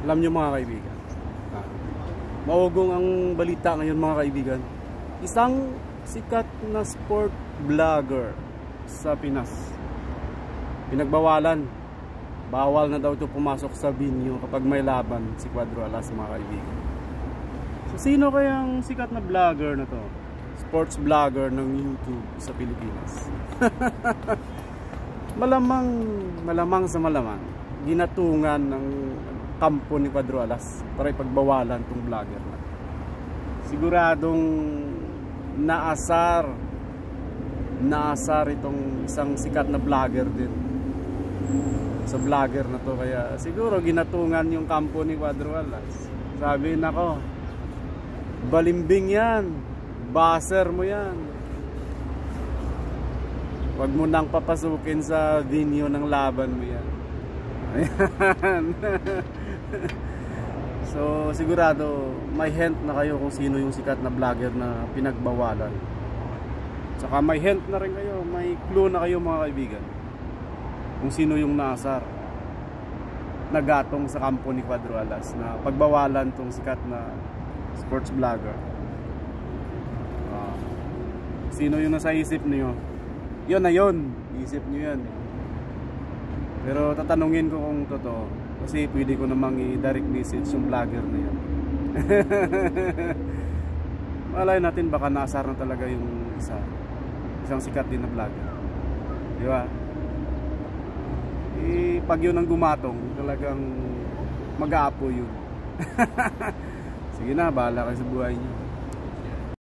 Alam nyo mga kaibigan, maugong ang balita ngayon mga kaibigan. Isang sikat na sport vlogger sa Pinas, pinagbawalan. Bawal na daw ito pumasok sa venue kapag may laban si Cuadro Alas mga kaibigan. So sino kayang sikat na vlogger na to? Sports vlogger ng YouTube sa Pilipinas. Malamang sa malamang ginatungan ng kampo ni Cuadro Alas para ipagbawalan tong vlogger na. Siguradong naasar itong isang sikat na vlogger din sa vlogger na to, kaya siguro ginatungan yung kampo ni Cuadro Alas. Sabi nako, balimbing yan, baser mo yan, wag mo nang papasukin sa venue ng laban mo yan. Ayan. So sigurado may hint na kayo kung sino yung sikat na vlogger na pinagbawalan. Saka may hint na rin kayo, may clue na kayo mga kaibigan kung sino yung naasar, nagatong sa kampo ni Cuadro Alas na pagbawalan tong sikat na sports vlogger. Sino yung nasa isip niyo? Yun na yun, isip niyo yan. Pero tatanungin ko kung totoo, kasi pwede ko namang i-direct message yung vlogger na yan. Malay natin baka naasar na talaga yung isang sikat din na vlogger, di ba? Pag yun ang gumatong, talagang mag-aapo yun. Sige na, bahala kayo sa buhay niyo.